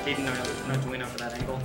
Didn't know not to win over that angle.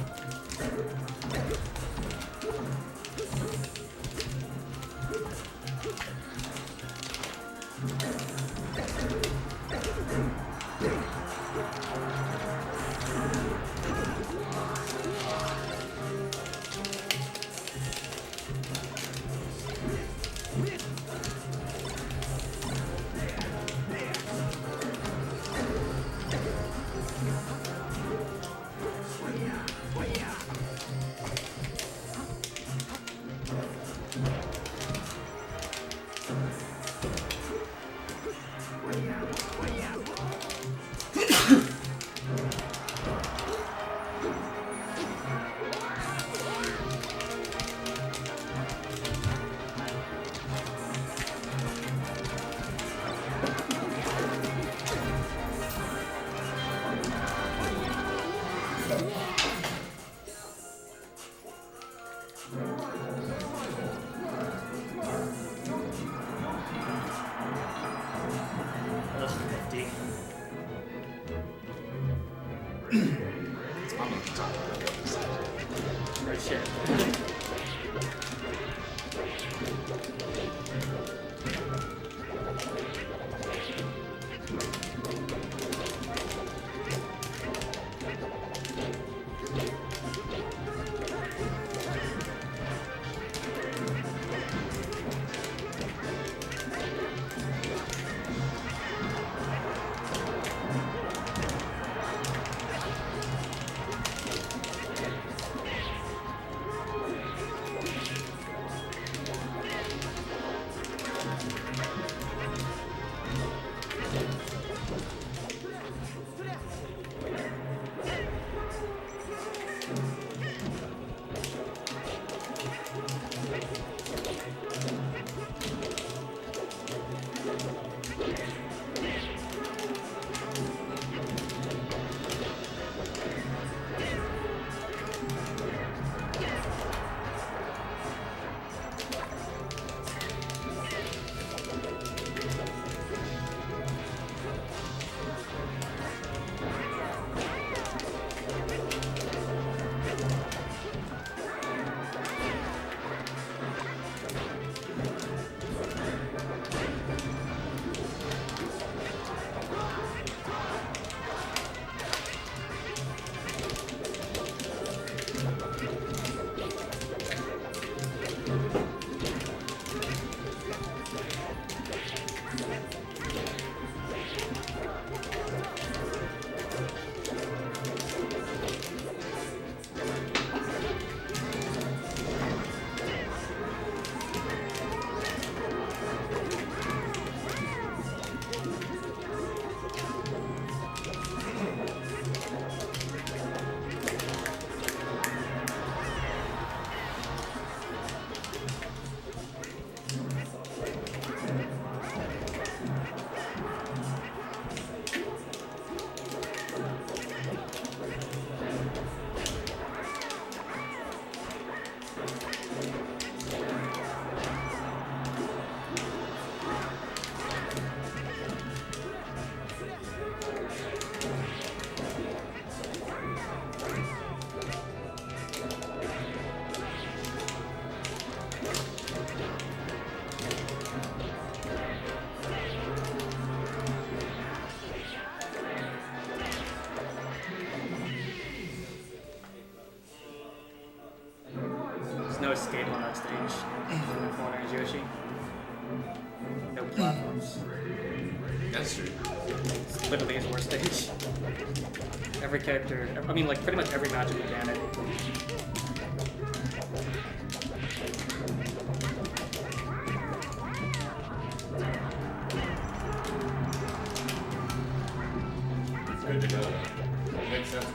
escape on that stage. From the corner is Yoshi. No platforms. That's true. It's literally his worst stage. Every character, I mean, like, pretty much every match will ban it. Good to know. Makes sense.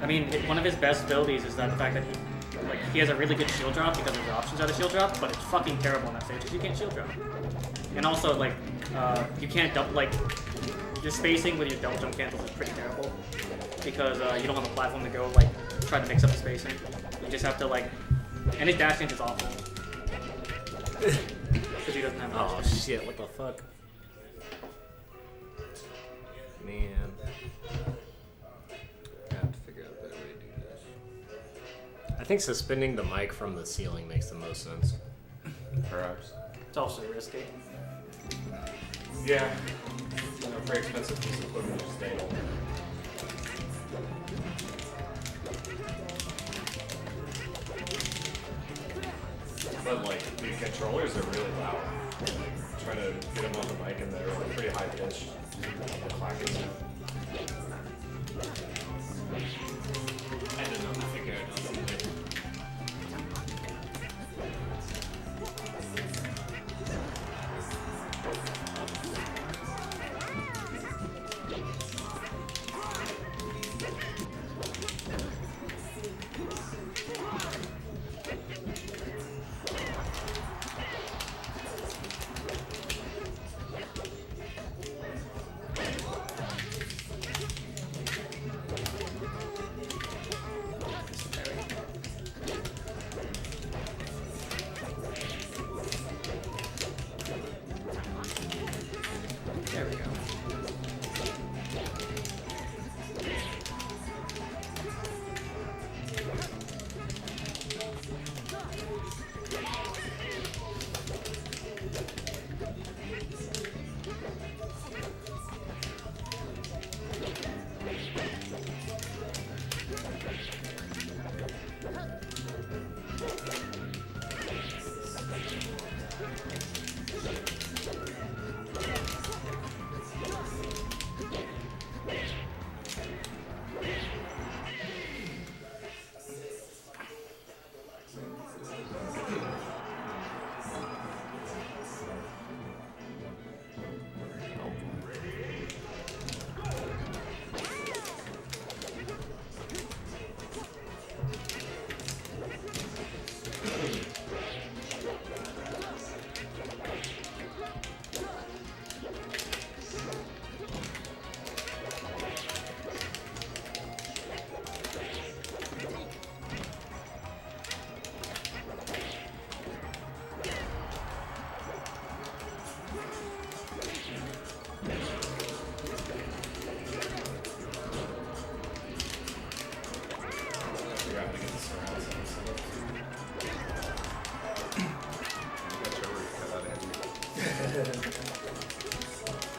I mean, one of his best abilities is that the fact that he has a really good shield drop because his options are the shield drop, but it's fucking terrible on that stage because you can't shield drop. And also, like, you can't double, like, your spacing with your double jump cancels is pretty terrible because you don't have a platform to go, like, try to mix up the spacing. You just have to, like, and his dash change is awful. Because he doesn't have dash Oh change. shit, what the fuck? Man. I have to figure out a better way to do this. I think suspending the mic from the ceiling makes the most sense. Perhaps. It's also risky. Yeah. A very expensive piece of equipment to stay on. But like the controllers are really loud. Trying to get them on the mic and they're like pretty high pitched. Clacking sound. I don't know. I figure it out something. There we go.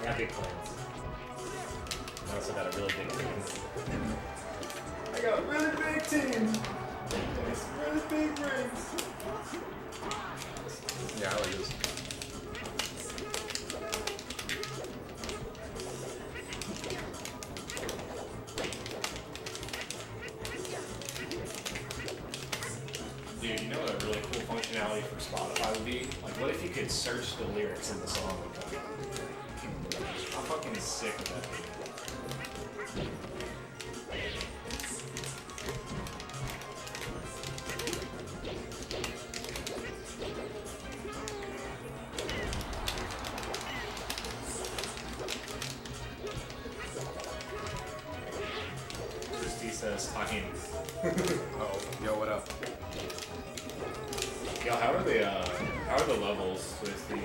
Yeah, big plans. I also got a really big team. I got a really big team. It's really big rings. Yeah, I like this. Dude, you know what a really cool functionality for Spotify would be? Like, what if you could search the lyrics in the song? I'm fucking sick of that. Christy says, "Fine." Oh, yo, what up? Yo, how are the levels with the?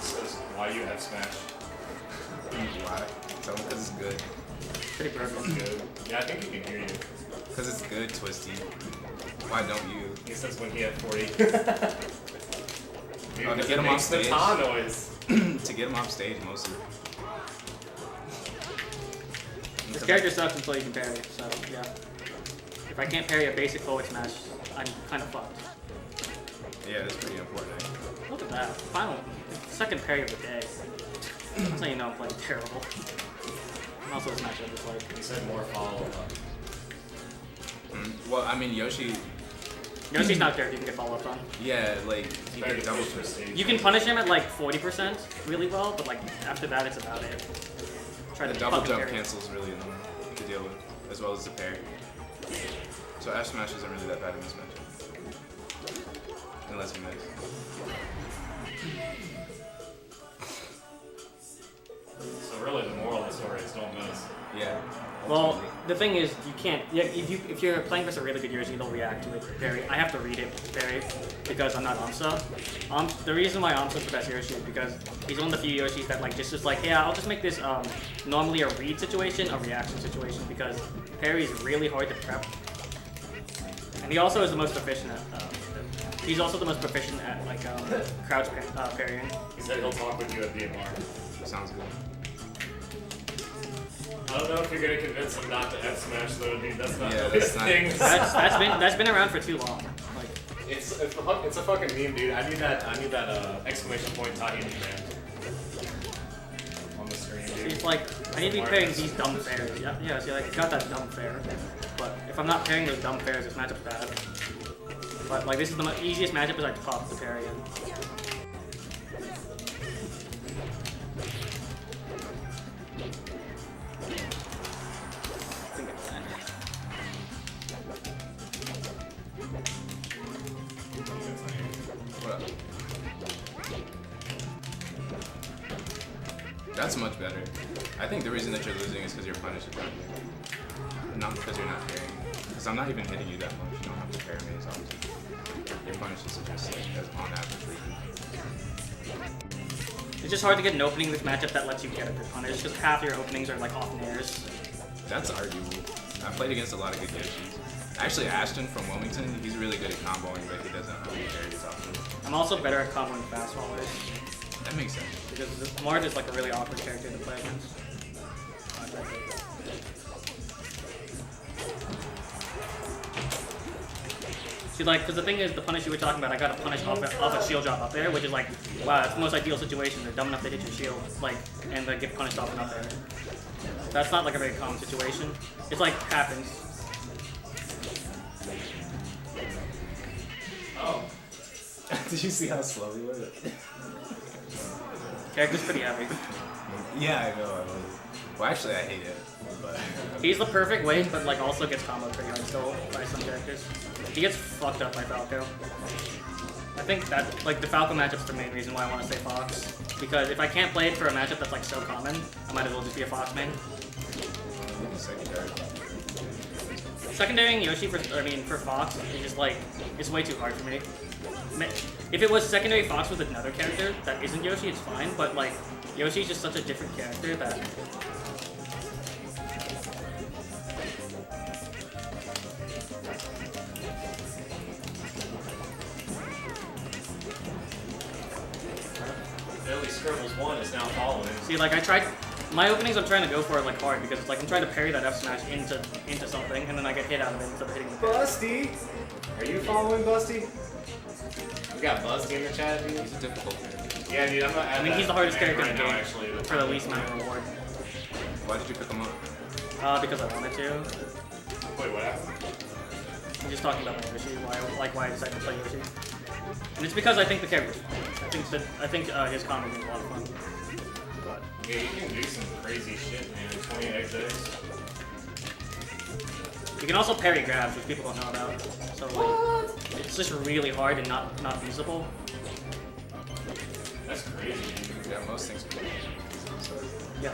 Says, why you have Smash? Why? Tell me this is good. Pretty That's broken. good. Yeah, I think he can hear you. Because it's good, Twisty. Why don't you? He says when he had 40. Dude, Oh, to it get him off makes the stage? TAH noise. To get him off stage, mostly. This character sucks until you can parry, so yeah. If I can't parry a basic forward smash, I'm kind of fucked. Yeah, that's pretty important. Look at that. Final, second parry of the day. That's how you know I'm playing terrible. And also this matchup is like... He said more follow-up. Well, I mean, Yoshi, Yoshi's not there if you can get follow-ups on. yeah, like, he Better can to double push the twist. stage. You can punish him at like 40% really well, but like after that it's about it. Try The to double fucking jump parry. cancels really annoying to deal with, as well as the parry. So F smash isn't really that bad in this matchup. Unless you miss. So really the moral of the story is don't miss. Yeah. Well, ultimately. the thing is, you can't. Yeah, if you're playing versus a really good Yoshi, they'll react to it very. I have to read it very because I'm not Amsa. The reason why Amsa's the best Yoshi is because he's one of the few Yoshis that like just like, yeah, I'll just make this normally a read situation a reaction situation because parry is really hard to prep, and he also is the most proficient at. He's also the most proficient at like crouch parrying. He said he'll talk with you at BMR. Sounds good. I don't know if you're gonna convince him not to F smash though, dude. That's not Yeah, his that's not- thing. That's been around for too long. Like. It's a fucking meme, dude. I need that exclamation point Tahi command on the screen, dude. It's like, I need to be pairing these dumb fairs. Yeah, see, like, got that dumb fair. But if I'm not pairing those dumb fairs, this matchup's bad. But, like, this is the easiest matchup is I pop the parry in. I think it's that. What up? That's much better. I think the reason that you're losing is because you're punished down here. Not because you're not parrying. Because I'm not even hitting you that much. You don't have to parry me as often. Your punishes are just like as on average weaker. It's just hard to get an opening in this matchup that lets you get a good punish, because half your openings are like off nairs. That's arguable. I've played against a lot of good Yoshis. Actually, Ashton from Wilmington, he's really good at comboing, but he doesn't really parry as often. I'm also better at comboing fast followers, That makes sense. because Mart is like a really awkward character to play against. See, like, because the thing is, the punish you were talking about, I got a punish off a shield drop up there, which is like, wow, it's the most ideal situation. They're dumb enough to hit your shield, like, and they get punished off and up there. That's not like a very common situation. It's like, happens. Oh. Did you see how slow he was? Character's pretty heavy. Yeah, I know. I was. Well, actually, I hate it. But He's the perfect weight, but like also gets comboed pretty hard still by some characters. He gets fucked up by Falco. I think that like the Falco matchup's the main reason why I want to say Fox. Because if I can't play it for a matchup that's like so common, I might as well just be a Fox main. secondary. Secondarying Yoshi for Fox is just like it's way too hard for me. If it was secondary Fox with another character that isn't Yoshi, it's fine. But like Yoshi's just such a different character that. Billy Scribbles 1 is now following. See, like I tried, my openings I'm trying to go for like hard because like I'm trying to parry that F smash into something and then I get hit out of it instead of hitting the parry. Busty! Are you following Busty? We got Busty in the chat, dude. He's a difficult character. Yeah, dude, I'm not I mean, he's the hardest character in the game actually, for the least amount of reward. Why did you pick him up? Because I wanted to. Wait, what happened? I'm just talking about my Yoshi, why I decided to play Yoshi. And it's because I think the character's fun. I think his combo is a lot of fun. But Yeah, you can do some crazy shit, man. 20 exits. you can also parry grabs, which people don't know about. So like, it's just really hard and not feasible. That's crazy, dude. Yeah, most things can be. Yeah.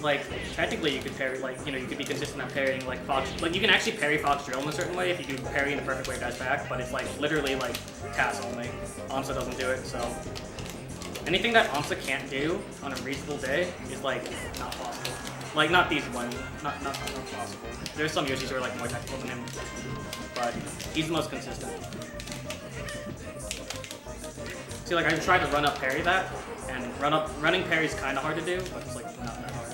Like, technically you could parry, like, you know, you could be consistent at parrying, like, Fox, like, you can actually parry Fox Drill in a certain way if you do parry in the perfect way dash back, but it's, like, literally, like, pass only. Amsa doesn't do it, so. Anything that Amsa can't do on a reasonable day is, like, not possible. Like, not these ones. Not possible. There's some Yoshis who are like more technical than him, but he's the most consistent. See, like I tried to run up parry that, and running parry is kind of hard to do, but it's like not that hard.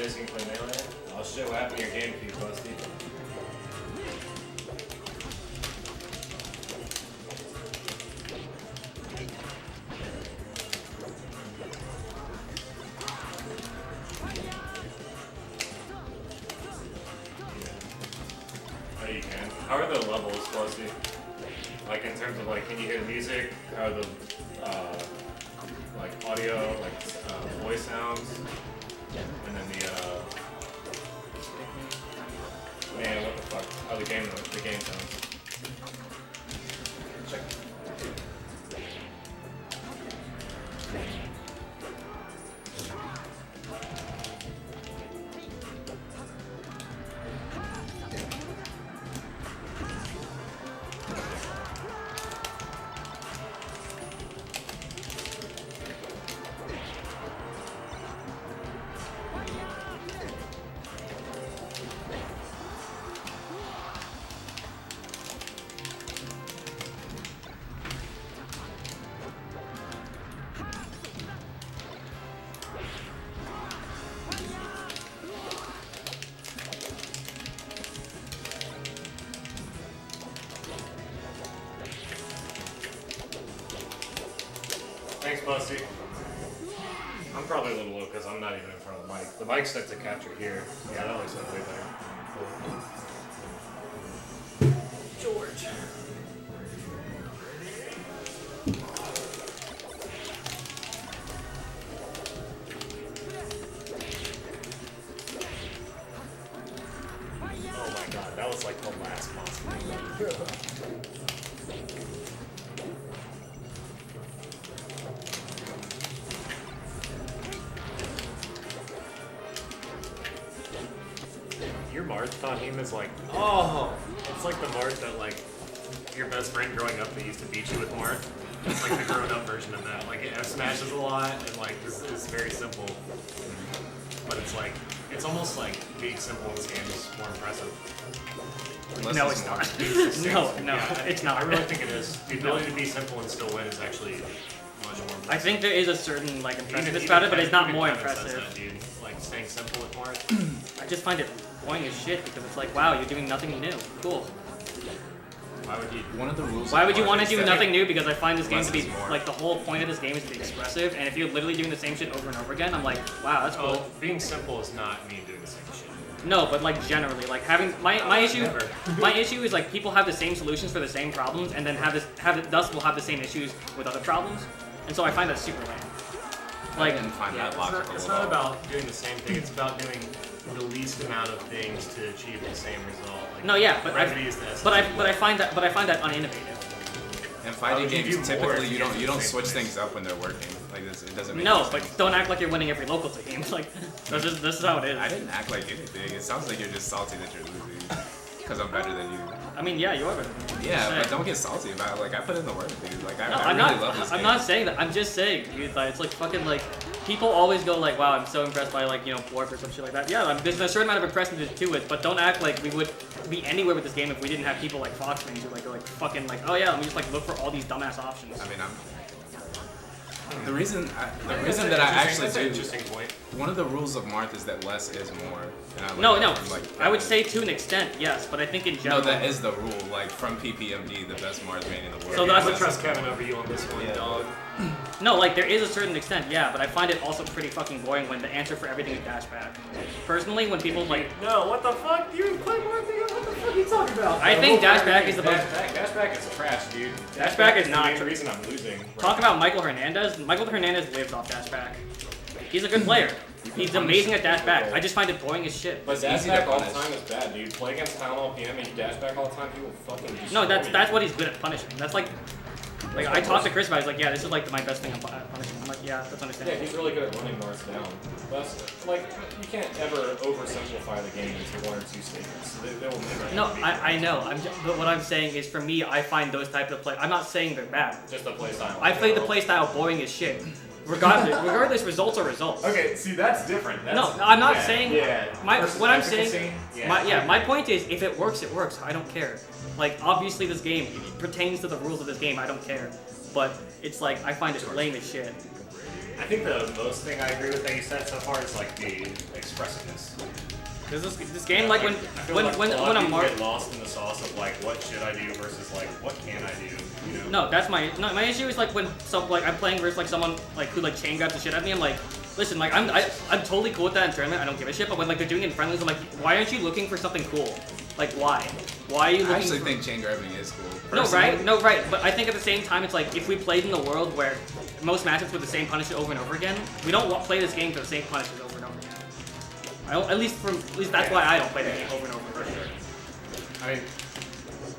this, you can play Melee. I'll show what happened to your game if you busted. Oh, you can. How are the levels, Felicity? Like in terms of like, can you hear the music? How are the like audio, like voice sounds? And then the man, what the fuck? How the game sounds? Check. Thanks, Busty. I'm probably a little low because I'm not even in front of the mic. The mic's set to capture here. Yeah, that looks way better. George. Oh my god, that was like the last monster. Your Marth Tahim is like, oh, it's like the Marth that like your best friend growing up that used to beat you with Marth. It's like the grown-up version of that. Like it F smashes a lot and like this is very simple, but it's like it's almost like being simple in this game is more impressive. Unless No, it's it's more. not. No, it's not. I really think it is. The ability to be simple and still win is actually much more impressive. I think there is a certain like impressiveness Even about it, but it's not even more Kevin says impressive. that, dude. Like staying simple with Marth. I just find it boring as shit because it's like, wow, you're doing nothing new. Cool. Why would you? One of the rules. Why of would you Marth want to is do that- nothing new? Because I find this game to be Less is more. like the whole point of this game is to be expressive, and if you're literally doing the same shit over and over again, I'm like, wow, that's cool. Oh, being simple is not me doing the same shit. No, but like generally, like having my issue, never. my issue is like people have the same solutions for the same problems, and then thus will have the same issues with other problems, and so I find that super lame. I Like, didn't find Yeah, that logical. it's at not all. about doing the same thing. It's about doing the least amount of things to achieve the same result. Like, no, yeah, but brevity is the essence but of I life. find that uninnovative. In fighting would you do games, more typically if you you don't did you the don't same switch things? things up when they're working. Like it doesn't make No, any but sense. don't act like you're winning every local team. Like this is how it is. I didn't act like anything. It sounds like you're just salty that you're losing because I'm better than you. I mean, yeah, you are better. than me. Yeah, Just but saying. don't get salty about it. Like I put in the work, dude. Like I, No, I I'm really not. love this I'm game. not saying that. I'm just saying, dude. Like, it's like fucking like people always go like, "Wow, I'm so impressed by like Dwarf or some shit like that." Yeah, there's a certain amount of impressiveness to it, but don't act like we would be anywhere with this game if we didn't have people like Foxwings who like are like fucking like, "Oh yeah, let me just like look for all these dumbass options." I mean, the reason That's that I actually that's an do. interesting point. One of the rules of Marth is that less is more. And I like No, that no. from, like, I would Kevin. say to an extent, yes, but I think in No, general. that is the rule. Like from PPMD, the best Marth main in the world. So I that's would what- trust Kevin over you on this one, Yeah. dog. No, like there is a certain extent, yeah, but I find it also pretty fucking boring when the answer for everything is dash back. Personally, when people like, No, what the fuck? You play Marth again? What the fuck are you talking about? I think dash back is the most. Dash back is trash, dude. Dash back is the not main tr- reason I'm losing. Talk about Michael Hernandez. Michael Hernandez lives off dash back. He's a good player. He's amazing at dash back. I just find it boring as shit. But dash easy to back all the punish. time is bad, dude. Play against Town Hall PM and you dash back all the time, he will fucking destroy No, that's you. what he's good at punishing. That's like I talked to Chris about it. He's like, yeah, this is like my best thing at punishing. I'm like, yeah, that's Yeah, understandable. he's really good at running Marth down. But like, you can't ever oversimplify the game into one or two statements. They will never No, be I know. But what I'm saying is, for me, I find those types of play. I'm not saying they're bad. just the play style. I play the play style boring as shit. Regardless, results are results. Okay, see that's different. That's, No, I'm not yeah, saying. Yeah. Versus What I'm efficacy, saying. yeah. My point is, if it works, it works. I don't care. Like, obviously, this game pertains to the rules of this game. I don't care. But it's like I find it lame as shit. I think the most thing I agree with that you said so far is like the expressiveness. Cause this game, like I feel like when a lot a of people mark. get lost in the sauce of like what should I do versus like what can I do. You know? No, that's my issue is like when I'm playing versus like someone like who like chain grabs the shit out of me. I'm like, listen, like I'm totally cool with that in tournament. I don't give a shit. But when like they're doing it in friendlies, I'm like, why aren't you looking for something cool? Like why? Why are you looking? I actually for... think chain grabbing is cool. No, Personally. right? No, right. But I think at the same time, it's like if we played in a world where most matchups with the same punisher over and over again, we don't play this game for the same punishers over and over again. At least that's why I don't play the game over and over again. I mean,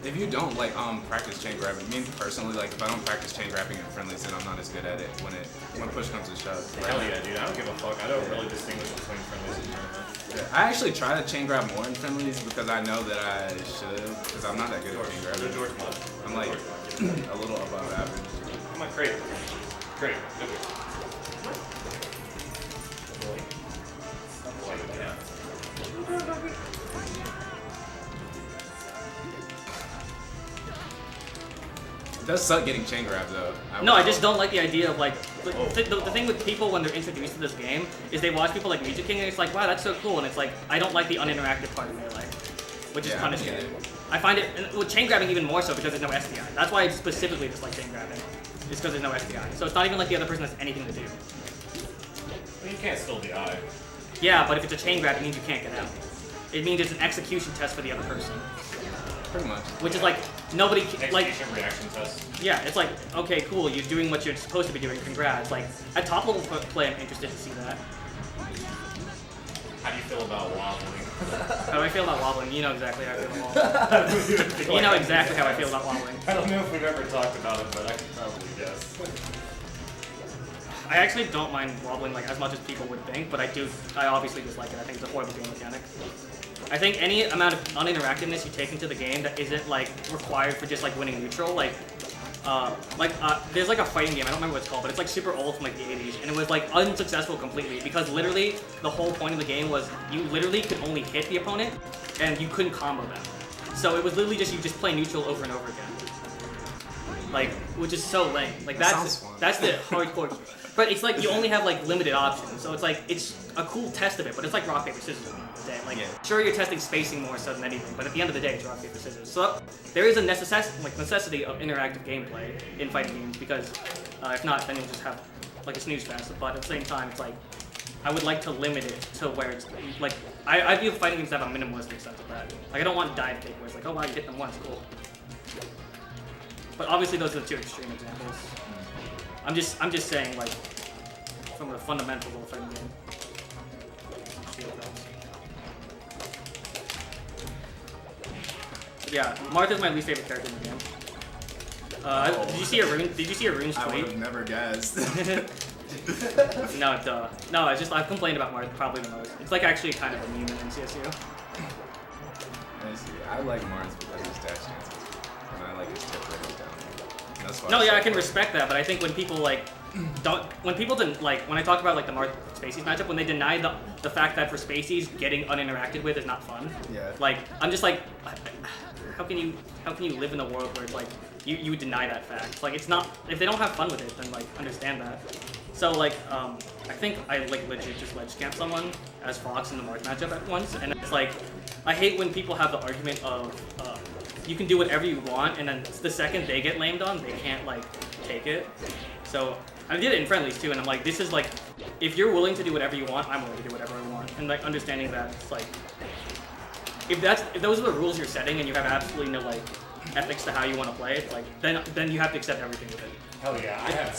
If you don't like practice chain grabbing, me personally, like if I don't practice chain grabbing in friendlies, then I'm not as good at it when push comes to shove. hell yeah, dude. I don't give a fuck. I don't really distinguish between friendlies and tournaments. I actually try to chain grab more in friendlies because I know that I should, because I'm not that good at chain The grabbing. George Mudd. I'm like a little above average. I'm like great. Great. Okay. It does suck getting chain grabbed though. No, I just don't like the idea of like the thing with people when they're introduced to this game is they watch people like Music King and it's like, wow, that's so cool, and it's like I don't like the uninteractive part of melee, which is Yeah, I punishment. get it. I find it with chain grabbing even more so because there's no SDI. That's why I specifically dislike chain grabbing. is because there's no SDI. So it's not even like the other person has anything to do. I mean, you can't still DI. Yeah, but if it's a chain grab, it means you can't get out. It means it's an execution test for the other person. Pretty much. Which is like, nobody, like, Execution reaction test. yeah, it's like, okay, cool, you're doing what you're supposed to be doing, congrats. Like, at top level play, I'm interested to see that. How do you feel about wobbling? How do I feel about wobbling? You know exactly how I feel about wobbling. You know exactly how I feel about wobbling. I don't know if we've ever talked about it, but I can probably guess. I actually don't mind wobbling like as much as people would think, but I obviously dislike it. I think it's a horrible game mechanic. I think any amount of uninteractiveness you take into the game that isn't like required for just like winning neutral, there's like a fighting game, I don't remember what it's called, but it's like super old from like the 80s, and it was like unsuccessful completely because literally the whole point of the game was you literally could only hit the opponent and you couldn't combo them. So it was literally just you just play neutral over and over again. Like, which is so lame. Like that's the hardcore. But it's like you only have like limited options, so it's like it's a cool test of it, but it's like rock paper scissors at the end of the day. Like, sure you're testing spacing more so than anything, but at the end of the day it's rock paper scissors. So there is a necessity of interactive gameplay in fighting games because if not, then you'll just have like a snooze fest. But at the same time, it's like I would like to limit it to where it's like I view fighting games to have a minimalistic sense of that. Like I don't want dive kick where it's like, oh wow, you hit them once, cool. But obviously those are the two extreme examples. I'm just saying, like, from the fundamentals of the fighting game. But yeah, Martha's my least favorite character in the game. Did you see Arun's I would tweet? have never guessed. No, duh. No, it's just I've complained about Martha probably the most. It's like actually kind of a meme in NCSU. I see. I like Mars because of his dash chances, and I like his tip rating down. That's why No, yeah, I can respect that, but I think when people like when I talk about like the Marth Spaceys matchup, when they deny the fact that for Spaceys getting uninteracted with is not fun. Yeah. Like I'm just like, how can you live in a world where it's like you would deny that fact? Like it's not, if they don't have fun with it, then like understand that. So like I think I like legit just ledge camp someone as Fox in the Marth matchup at once, and it's like I hate when people have the argument of you can do whatever you want, and then the second they get lamed on, they can't like take it. So I did it in friendlies too, and I'm like, this is like, if you're willing to do whatever you want, I'm willing to do whatever I want, and like understanding that it's like, if those are the rules you're setting, and you have absolutely no like ethics to how you want to play it, like then you have to accept everything with it. Hell yeah, I have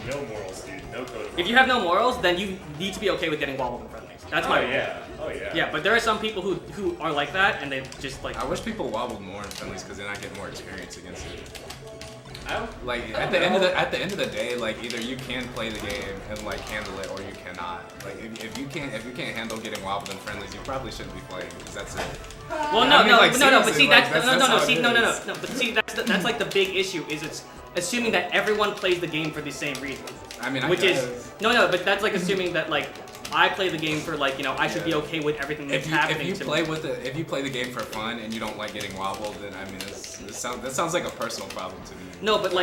no morals, dude. No code of morals. If you have no morals, then you need to be okay with getting wobbled in friendlies. That's my rule. Oh yeah. Yeah, but there are some people who are like that, and they just like. I wish people wobbled more in friendlies because then I get more experience against it. Like I at don't the know. end of the day, like either you can play the game and like handle it, or you cannot. Like if you can't handle getting wobbled in friendlies, you probably shouldn't be playing because that's it. Well, no, I mean, no, like, but no, but see, seriously, that's like, no, that's how see, it no, is. but see, that's like the big issue is it's assuming that everyone plays the game for the same reason. I mean, Which is guess. no, but that's like assuming that like I play the game for like I should be okay with everything that's happening. If you play the game for fun and you don't like getting wobbled, then I mean that sounds like a personal problem to me. No, but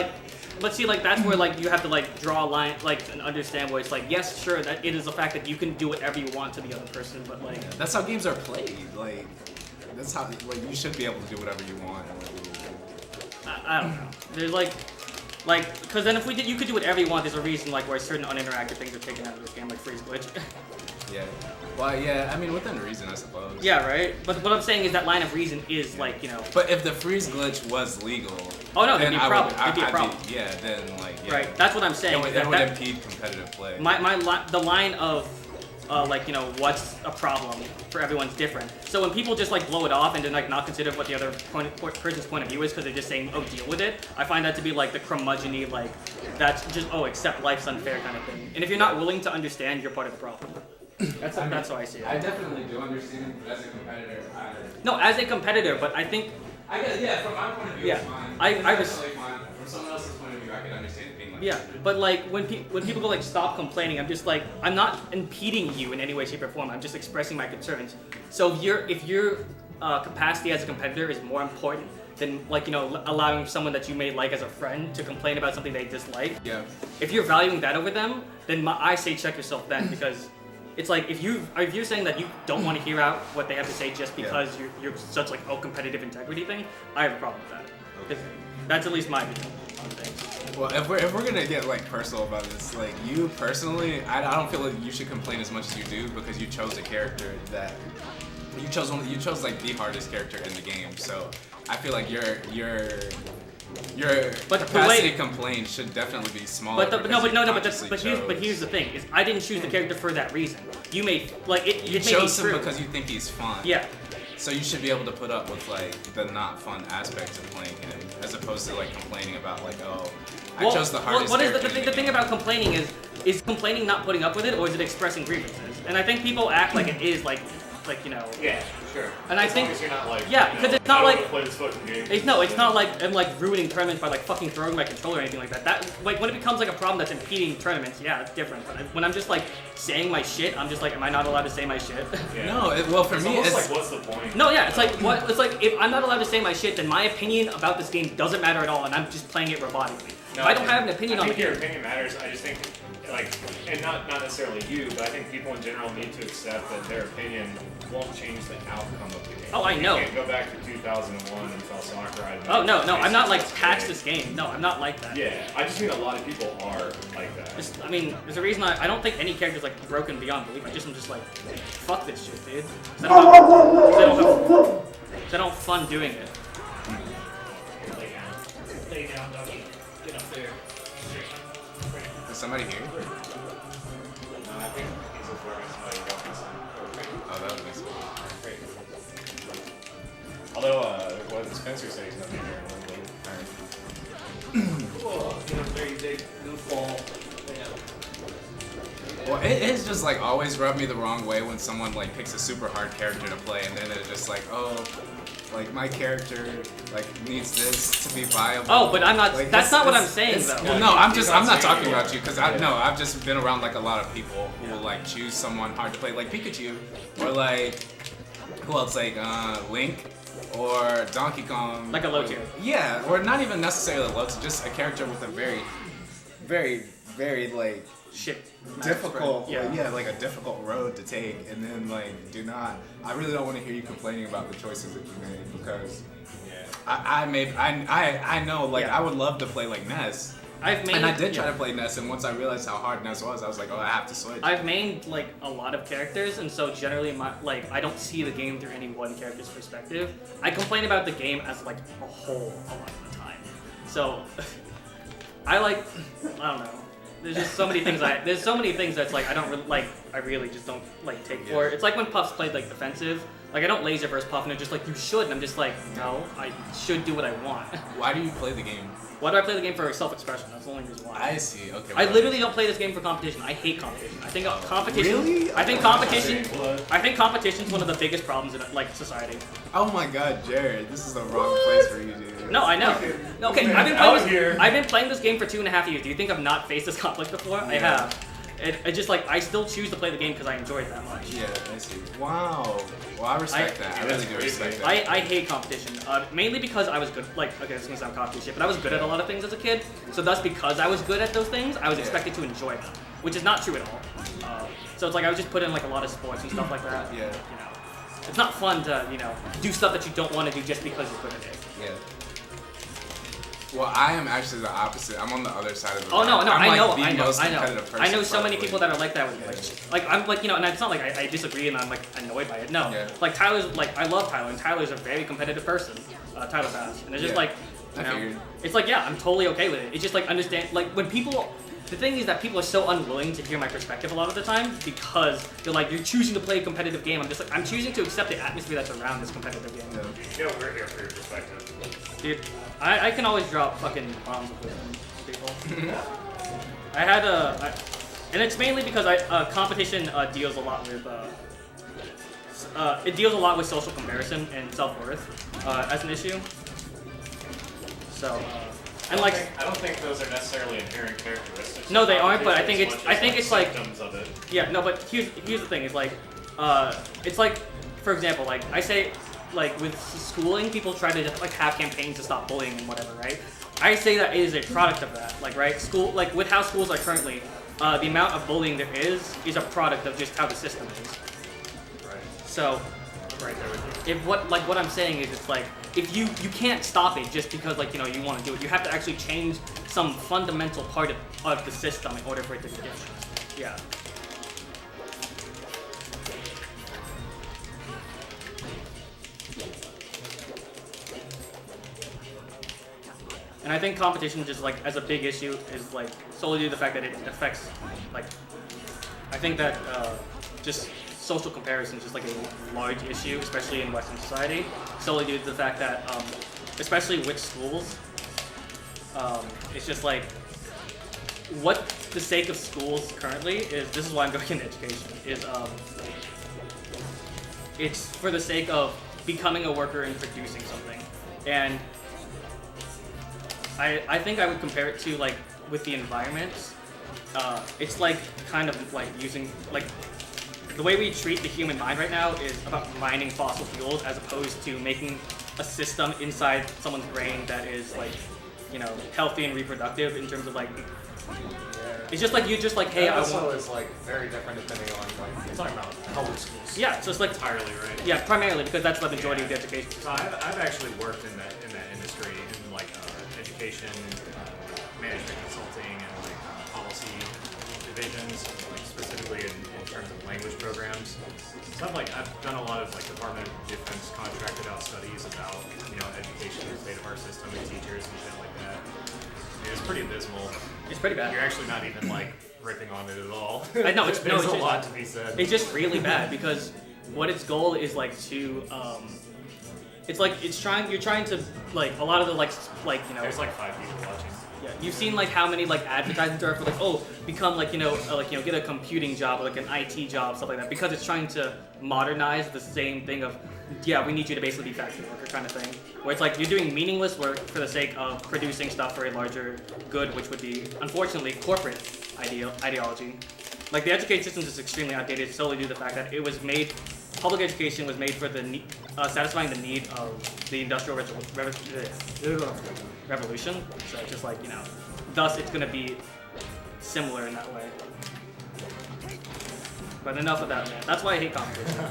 see, like that's where like you have to like draw a line, like and understand where it's like yes, sure, that it is a fact that you can do whatever you want to the other person, but like That's how games are played. Like that's how like you should be able to do whatever you want. I don't know. There's like, because then if you could do whatever you want. There's a reason like where certain uninteractive things are taken out of this game, like freeze glitch. Yeah. Well, yeah. I mean, within reason, I suppose. Yeah, right. But what I'm saying is that line of reason is like But if the freeze glitch was legal. Oh no, then there'd be a problem. There'd be a problem. Then like yeah. Right. That's what I'm saying. It would impede competitive play. The line of what's a problem for everyone's different. So when people just like blow it off and then like not consider what the other person's point of view is because they're just saying, oh, deal with it, I find that to be like the curmudgeon-y, like that's just accept life's unfair kind of thing. And if you're not willing to understand, you're part of the problem. That's how I see it. I definitely do understand it as a competitor. No, as a competitor, but I think I guess from my point of view, Yeah. it's fine. I It's definitely fine. From someone else's point of view, I can understand it being like. yeah, but like when people go like stop complaining, I'm just like I'm not impeding you in any way, shape, or form. I'm just expressing my concerns. So if your capacity as a competitor is more important than allowing someone that you may like as a friend to complain about something they dislike. Yeah. If you're valuing that over them, then I say check yourself then because it's like if you're saying that you don't want to hear out what they have to say just because you're such like competitive integrity thing, I have a problem with that. Because that's at least my view on things. Well, if we're gonna get like personal about this, like you personally, I don't feel like you should complain as much as you do because you chose a character that you chose like the hardest character in the game. So I feel like your capacity to complain should definitely be smaller. But here's the thing: is I didn't choose the character for that reason. You made like it. You chose him because you think he's fun. Yeah. So you should be able to put up with like the not fun aspects of playing him, as opposed to like complaining about like, oh, I chose the hardest. What is character the thing about complaining is complaining not putting up with it, or is it expressing grievances? And I think people act like it is like you know. Yeah, sure. And I think as long as you're not like, yeah, because it's not like play this fucking game. it's not like I'm like ruining tournaments by like fucking throwing my controller or anything like that. That like when it becomes like a problem that's impeding tournaments, yeah, it's different. But when I'm just like saying my shit, I'm just like, am I not allowed to say my shit? Yeah. No, well for me it's it's like, what's the point? No, yeah, it's like what it's like if I'm not allowed to say my shit, then my opinion about this game doesn't matter at all, and I'm just playing it robotically. No, if I don't have an opinion on I the think your game. opinion matters. I just think, like, and not necessarily you, but I think people in general need to accept that their opinion won't change the outcome of the game. Oh, I know. You can't go back to 2001 and tell Sakurai. Oh no, I'm not like tax this game. No, I'm not like that. Yeah, I just mean a lot of people are like that. I mean, there's a reason I don't think any character's like broken beyond belief. I'm just like, fuck this shit, dude. 'Cause I don't have fun doing it. Lay down, doggy. Get up there. Is somebody here? No, I think he's just working somebody else. Oh, that would be sweet. Great. Although, what the Spencer said he's not being here in one week. Oh, get up there, you big goofball. Well, it's just like always rubbed me the wrong way when someone like picks a super hard character to play, and then they're just like, oh, like my character like needs this to be viable. Oh, but I'm not. Like, that's not what I'm saying though. Well, no, I'm not talking about you because I've just been around like a lot of people who will like choose someone hard to play, like Pikachu, or like who else, like Link, or Donkey Kong. Like a low tier. Yeah, or not even necessarily low tier, just a character with a very like Shit. difficult, Yeah. like a difficult road to take, and then like I really don't want to hear you complaining about the choices that you made because I know like Yeah. I would love to play like Ness, and I did try to play Ness, and once I realized how hard Ness was, I was like, oh, I have to switch. I've mained like a lot of characters, and so generally I don't see the game through any one character's perspective. I complain about the game as like a whole a lot of the time. So I don't know. There's just so many things that's like I don't really like. I really just don't like take for it. It's like when Puffs played like defensive. Like I don't laser versus Puff, and they're just like you should, and I'm just like no, I should do what I want. Why do you play the game? Why do I play the game for self-expression? That's the only reason why. I see. Okay. I literally don't play this game for competition. I hate competition. I think competition. Really? I think competition's one of the biggest problems in like society. Oh my God, Jared, this is the wrong place for you, dude. No, I know. No, okay, I've been playing this game for 2.5 years. Do you think I've not faced this conflict before? I have. It just like I still choose to play the game because I enjoy it that much. Yeah, I see. Wow. Well, I respect that. I really do respect that. I hate competition, mainly because I was good. Like, okay, this is gonna sound cocky shit, but I was good at a lot of things as a kid. So thus, because I was good at those things, I was expected to enjoy them, which is not true at all. So it's like I was just put in like a lot of sports and stuff like that. Yeah. You know, it's not fun to do stuff that you don't want to do just because you're good at it. Yeah. Well, I am actually the opposite. I'm on the other side of the Oh no, line. no, I'm I like know, the I know, most I know. competitive person I know so many probably. people that are like that with me. Like I'm like and it's not like I disagree and I'm like annoyed by it. No, Yeah. like Tyler's like I love Tyler and Tyler's a very competitive person. Tyler Bass, and it's just Yeah. like I figured. it's like I'm totally okay with it. It's just like understand like when people. The thing is that people are so unwilling to hear my perspective a lot of the time because they're like, you're choosing to play a competitive game. I'm just like, I'm choosing to accept the atmosphere that's around this competitive game. You know, we're here for your perspective. Dude, I can always drop fucking bombs of wisdom, people. I had and it's mainly because competition deals a lot with it deals a lot with social comparison and self-worth as an issue. So and like I don't think those are necessarily inherent characteristics. No, they aren't, but I think Competition it's as like symptoms of it. yeah, no, but here's the thing. It's like for example, like I say like with schooling, people try to like have campaigns to stop bullying and whatever, right? I say that it is a product of that. Like right, school like with how schools are currently, the amount of bullying there is a product of just how the system is. Right. So Right there with you. if what I'm saying is it's like if you can't stop it just because like you want to do it. You have to actually change some fundamental part of the system in order for it to be different. Yeah. And I think competition just like as a big issue is like solely due to the fact that it affects like I think that just social comparison is just like a large issue, especially in Western society, solely due to the fact that especially with schools, it's just like what the sake of schools currently is. This is why I'm going into education. Is it's for the sake of becoming a worker and producing something, and I think I would compare it to like with the environment. It's like kind of like using like the way we treat the human mind right now is about mining fossil fuels as opposed to making a system inside someone's brain that is like, you know, healthy and reproductive in terms of like. It's just like you just like hey. That also is like very different depending on like you're talking about public schools. Yeah, so it's like entirely right. Yeah, primarily because that's the majority of the education. So I've actually worked in that industry in like education, management consulting, and like policy divisions, like specifically in terms of language programs. So I've done a lot of like Department of Defense contracted out studies about education, the state of our system, and teachers and shit like that. It's pretty abysmal. It's pretty bad. You're actually not even like ripping on it at all. I know There's a lot to be said. It's just really bad because what its goal is like to it's like you're trying to like a lot of the like There's like 5 people watching. Yeah, you've seen like how many like advertisements are for like become like get a computing job or like an IT job, stuff like that, because it's trying to modernize the same thing of we need you to basically be factory worker kind of thing, where it's like you're doing meaningless work for the sake of producing stuff for a larger good, which would be unfortunately corporate ideology. Like the education system is extremely outdated solely due to the fact that it was made. Public education was made for the satisfying the need of the industrial revolution. So it's just like thus it's gonna be similar in that way. But enough of that, man. That's why I hate competition.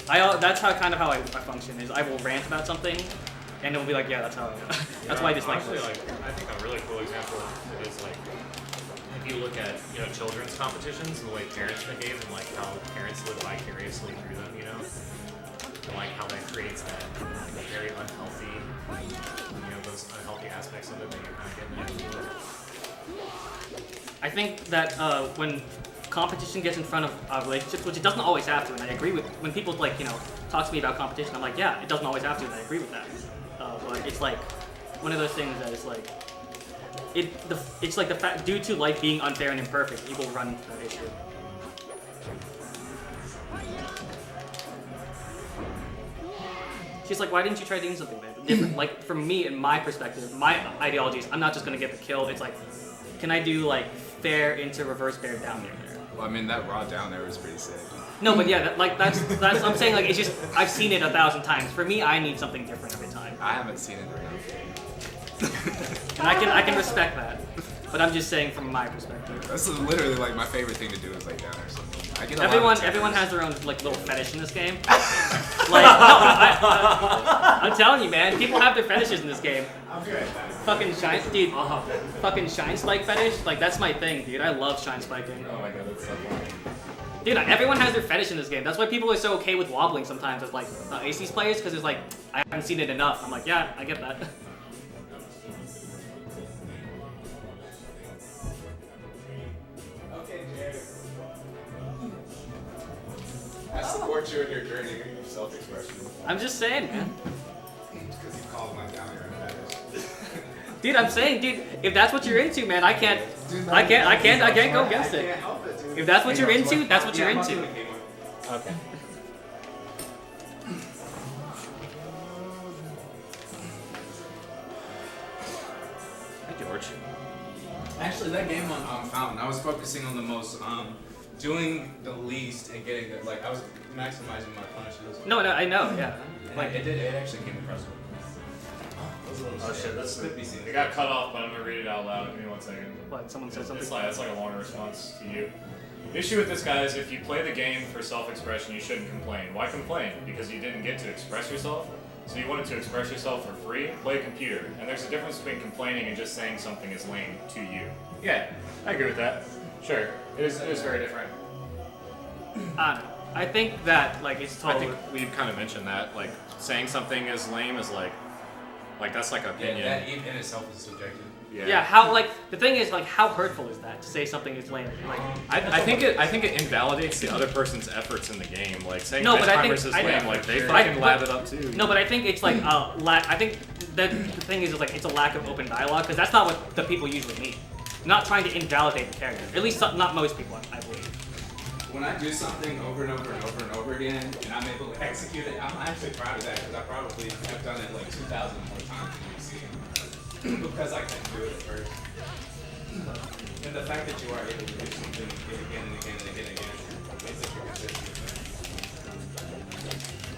That's how I function. Is I will rant about something, and it will be like, yeah, that's how. That's why I dislike honestly, this. like I think a really cool example of it is like if you look at children's competitions and the way parents behave and like how parents live vicariously through them, and like how that creates that very unhealthy, those unhealthy aspects of it that you're kind of getting into. I think that when competition gets in front of relationships, which it doesn't always have to, and I agree with when people talk to me about competition, I'm like, yeah, it doesn't always have to, and I agree with that. But it's like one of those things that is like it's like the fact due to life being unfair and imperfect, people run that issue. She's like, why didn't you try doing something different? Like, from me, in my perspective, my ideology is I'm not just gonna get the kill. It's like, can I do like fair into reverse bear down there? Well, I mean, that raw down there was pretty sick. No, but yeah, that's I'm saying like it's just I've seen it 1,000 times. For me, I need something different every time. I haven't seen it enough. And I can respect that. But I'm just saying from my perspective. That's literally like my favorite thing to do is lay down or something. I get Everyone has their own like little fetish in this game. Like I'm telling you, man, people have their fetishes in this game. Fucking shine, dude. Fucking shine spike fetish, like that's my thing, dude. I love shine spiking. Oh my god, that's so funny. Dude, everyone has their fetish in this game. That's why people are so okay with wobbling sometimes as like Aces players, because it's like I haven't seen it enough. I'm like, yeah, I get that. I support you in your journey of self-expression. I'm just saying, man. Because you called my down here and fetish. Dude, I'm saying, dude, if that's what you're into, man, I can't go against it. If that's what you're into, that's what you're into. Okay. Hi, George. Actually, that game on Fountain, I was focusing on the most, doing the least and getting the, like, I was maximizing my punishes. No, I know, yeah. Like, it actually came impressive. Oh shit, that's Could be seen. it got cut off, but I'm gonna read it out loud. Give me 1 second. What, someone said something? It's like a longer response to you. The issue with this guy is if you play the game for self-expression, you shouldn't complain. Why complain? Because you didn't get to express yourself? So you wanted to express yourself for free? Play a computer. And there's a difference between complaining and just saying something is lame to you. Yeah, I agree with that. Sure, it is very different. I don't know. I think that like it's I totally. think we've kind of mentioned that, like, saying something is lame is like that's like opinion. Yeah, that in itself is subjective. Yeah, how like the thing is like how hurtful is that to say something is lame? Like I think it invalidates the other person's efforts in the game. Like saying No, ice but I think- climbers is I- lame, like they Sure. fucking I- lab but- it up too. no, but I think it's like I think that the thing is like it's a lack of open dialogue because that's not what the people usually need. Not trying to invalidate the character. At least not most people, I believe. When I do something over and over and over and over again, and I'm able to execute it, I'm actually proud of that because I probably have done it like 2,000 more times than you see. Because I can do it at first. And the fact that you are able to do something again and again and again and again makes it consistent.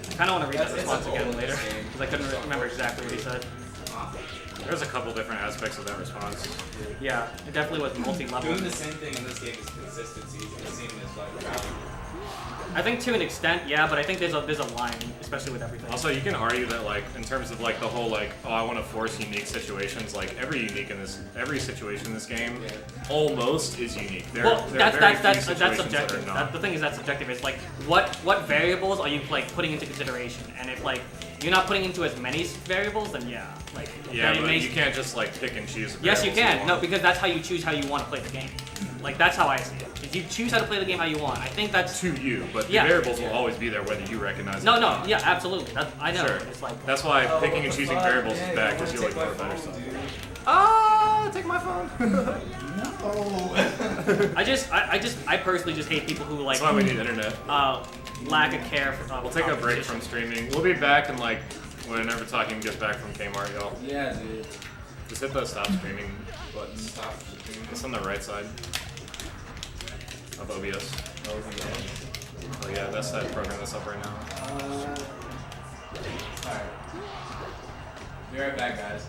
I kind of want to read that It's response a again goal in later this game. because I couldn't remember exactly what he said. There's a couple different aspects of that response. Yeah, it definitely was multi-level. Doing the same thing in this game is consistency. It's seen as like value. I think to an extent, yeah, but I think there's a line, especially with everything. Also, you can argue that like in terms of like the whole like I want to force unique situations. Like every situation in this game almost is unique. There, Well, there are very few that's situations subjective. that are not. The thing is that's subjective. It's like what variables are you like putting into consideration? And if like you're not putting into as many variables, then yeah, like Yeah, then it but makes, you can't just like pick and choose. the Yes, you variables can. No, want. because that's how you choose how you want to play the game. Like that's how I see it. If you choose how to play the game how you want, I think that's to you, but Yeah. the variables will always be there whether you recognize no, it. no, yeah, absolutely. I know. Sure. It's like That's why picking and choosing variables is bad because you like more better stuff. Take my phone. I personally just hate people who like That's why we need internet. lack of care for. We'll take a break from streaming. We'll be back in like whenever Talking gets back from Kmart, y'all. Yeah, dude. Just hit the stop streaming button. Stop. It's on the right side of OBS. Oh yeah, that's that program that's up right now. Alright. Be right back, guys.